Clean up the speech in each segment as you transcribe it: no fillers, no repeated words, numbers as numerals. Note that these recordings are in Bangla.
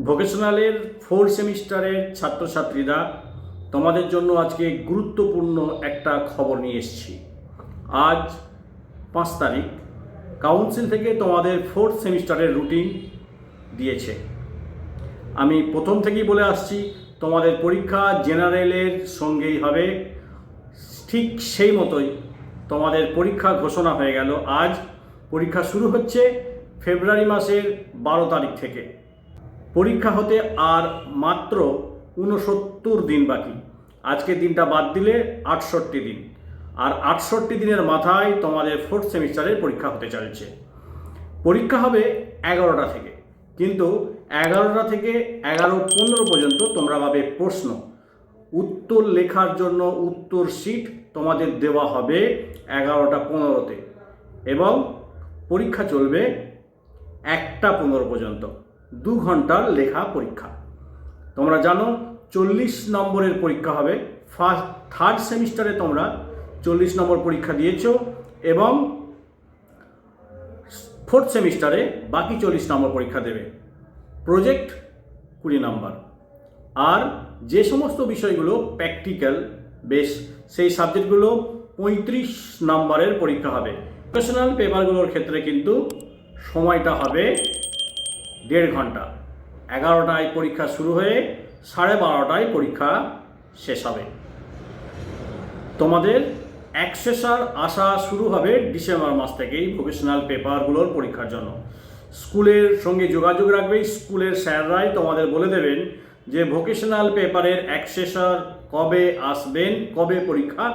ভোকেশনালের 4th সেমিস্টারের ছাত্রছাত্রীরা, তোমাদের জন্য আজকে গুরুত্বপূর্ণ একটা খবর নিয়ে এসেছি। আজ 5 তারিখ কাউন্সিল থেকে তোমাদের 4th সেমিস্টারের রুটিন দিয়েছে। আমি প্রথম থেকেই বলে আসছি, তোমাদের পরীক্ষা জেনারেলের সঙ্গেই হবে। ঠিক সেই মতোই তোমাদের পরীক্ষা ঘোষণা হয়ে গেল। আজ পরীক্ষা শুরু হচ্ছে ফেব্রুয়ারি মাসের 12 তারিখ থেকে। পরীক্ষা হতে আর মাত্র 69 দিন বাকি। আজকের দিনটা বাদ দিলে 68 দিন, আর 68 দিনের মাথায় তোমাদের 4th সেমিস্টারের পরীক্ষা হতে চলেছে। পরীক্ষা হবে 11টা থেকে, কিন্তু 11টা থেকে 11:15 পর্যন্ত তোমরা পাবে প্রশ্ন। উত্তর লেখার জন্য উত্তর শিট তোমাদের দেওয়া হবে 11:15-তে, এবং পরীক্ষা চলবে 1:15 পর্যন্ত। 2 ঘন্টার লেখা পরীক্ষা। তোমরা জানো 40 নম্বরের পরীক্ষা হবে। 3rd সেমিস্টারে তোমরা 40 নম্বর পরীক্ষা দিয়েছো, এবং 4th সেমিস্টারে বাকি 40 নম্বর পরীক্ষা দেবে। প্রজেক্ট 20 নম্বর, আর যে সমস্ত বিষয়গুলো প্র্যাকটিক্যাল বেশ সেই সাবজেক্টগুলো 35 নম্বরের পরীক্ষা হবে। ভোকেশনাল পেপারগুলোর ক্ষেত্রে কিন্তু সময়টা হবে 1.5 ঘন্টা। 11টায় পরীক্ষা শুরু হয়ে 12:30টায় পরীক্ষা শেষ হবে। তোমাদের অ্যাক্সেসর আসা শুরু হবে ডিসেম্বর মাস থেকেই ভোকেশনাল পেপারগুলোর পরীক্ষার জন্য। স্কুলের সঙ্গে যোগাযোগ রাখবে। স্কুলের স্যাররাই তোমাদের বলে দেবেন যে ভোকেশনাল পেপারের অ্যাক্সেসর কবে আসবেন, কবে পরীক্ষা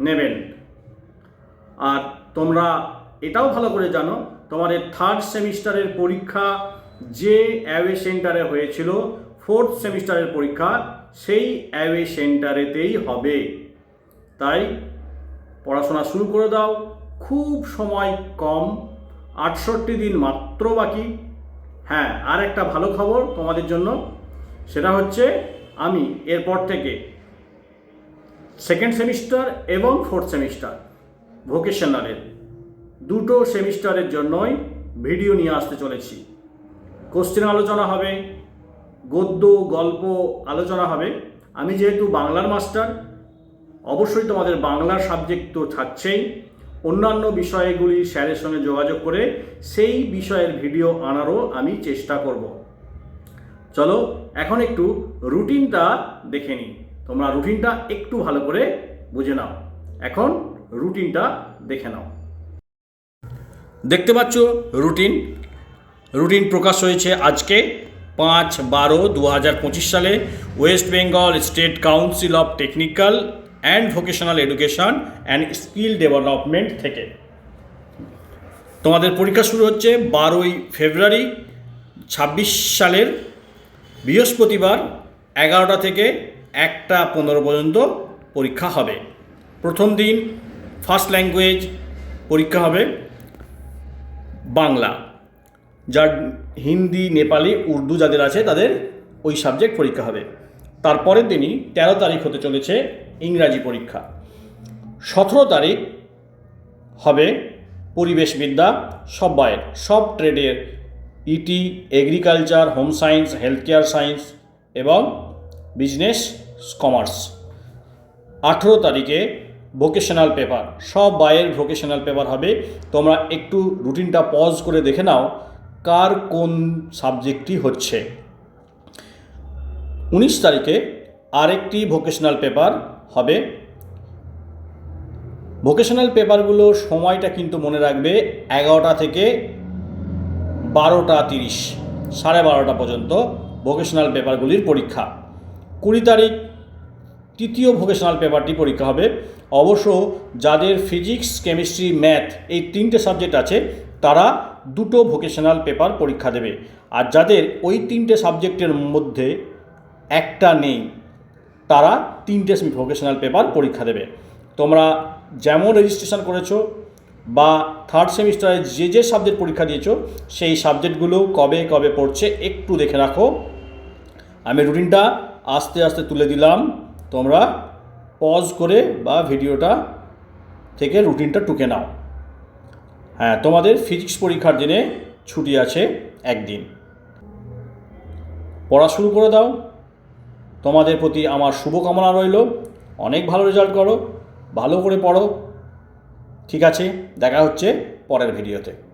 নেবেন। আর তোমরা এটাও ভালো করে জানো, তোমাদের 3rd সেমিস্টারের পরীক্ষা যে অ্যাওয়ে সেন্টারে হয়েছিল, 4th সেমিস্টারের পরীক্ষা সেই অ্যাওয়ে সেন্টারেতেই হবে। তাই পড়াশোনা শুরু করে দাও। খুব সময় কম, 68 দিন মাত্র বাকি। হ্যাঁ, আর একটা ভালো খবর তোমাদের জন্য, সেটা হচ্ছে আমি এরপর থেকে 2nd সেমিস্টার এবং 4th সেমিস্টার ভোকেশনালের দুটো সেমিস্টারের জন্যই ভিডিও নিয়ে আসতে চলেছি। কোশ্চেন আলোচনা হবে, গদ্য গল্প আলোচনা হবে। আমি যেহেতু বাংলার মাস্টার, অবশ্যই তোমাদের বাংলার সাবজেক্ট তো থাকছেই। অন্যান্য বিষয়গুলি স্যারের সঙ্গে যোগাযোগ করে সেই বিষয়ের ভিডিও আনারও আমি চেষ্টা করব। চলো এখন একটু রুটিনটা দেখে নিই। তোমরা রুটিনটা একটু ভালো করে বুঝে নাও। এখন রুটিনটা দেখে নাও। দেখতে পাচ্ছ রুটিন প্রকাশ হয়েছে আজকে 5/12/2025 সালে West Bengal state council of technical and vocational education and skill development থেকে। তোমাদের পরীক্ষা শুরু হচ্ছে 12ই ফেব্রুয়ারি 26 সালের বৃহস্পতিবার 11টা থেকে 1:15 পর্যন্ত পরীক্ষা হবে। প্রথম দিন ফার্স্ট ল্যাঙ্গুয়েজ পরীক্ষা হবে বাংলা, যার হিন্দি, নেপালি, উর্দু যাদের আছে তাদের ওই সাবজেক্ট পরীক্ষা হবে। তারপরের দিনই 13 তারিখ হতে চলেছে ইংরাজি পরীক্ষা। 17 তারিখ হবে পরিবেশবিদ্যা, সব ট্রেডের, ET, agriculture, home science, health care science এবং বিজনেস কমার্স। 18 তারিখে ভোকেশনাল পেপার, সব বায়ের ভোকেশনাল পেপার হবে। তোমরা একটু রুটিনটা পজ করে দেখে নাও কার কোন সাবজেক্টটি হচ্ছে। 19 তারিখে আরেকটি ভোকেশনাল পেপার হবে। ভোকেশনাল পেপারগুলোর সময়টা কিন্তু মনে রাখবে, 11টা থেকে 12:30, 12:30 পর্যন্ত ভোকেশনাল পেপারগুলির পরীক্ষা। 20 তারিখ তৃতীয় ভোকেশনাল পেপারটি পরীক্ষা হবে। অবশ্য যাদের ফিজিক্স, কেমিস্ট্রি, ম্যাথ এই 3টে সাবজেক্ট আছে তারা 2টো ভোকেশনাল পেপার পরীক্ষা দেবে, আর যাদের ওই 3টে সাবজেক্টের মধ্যে একটা নেই তারা 3টে ভোকেশনাল পেপার পরীক্ষা দেবে। তোমরা যেমন রেজিস্ট্রেশন করেছো বা 3rd সেমিস্টারে যে সাবজেক্ট পরীক্ষা দিয়েছো সেই সাবজেক্টগুলো কবে কবে পড়ছে একটু দেখে রাখো। আমি রুটিনটা আস্তে আস্তে তুলে দিলাম, তোমরা পজ করে বা ভিডিওটা থেকে রুটিনটা টুকে নাও। হ্যাঁ, তোমাদের ফিজিক্স পরীক্ষার দিনে ছুটি আছে একদিন। পড়া শুরু করে দাও। তোমাদের প্রতি আমার শুভকামনা রইল। অনেক ভালো রেজাল্ট করো, ভালো করে পড়ো। ঠিক আছে, দেখা হচ্ছে পরের ভিডিওতে।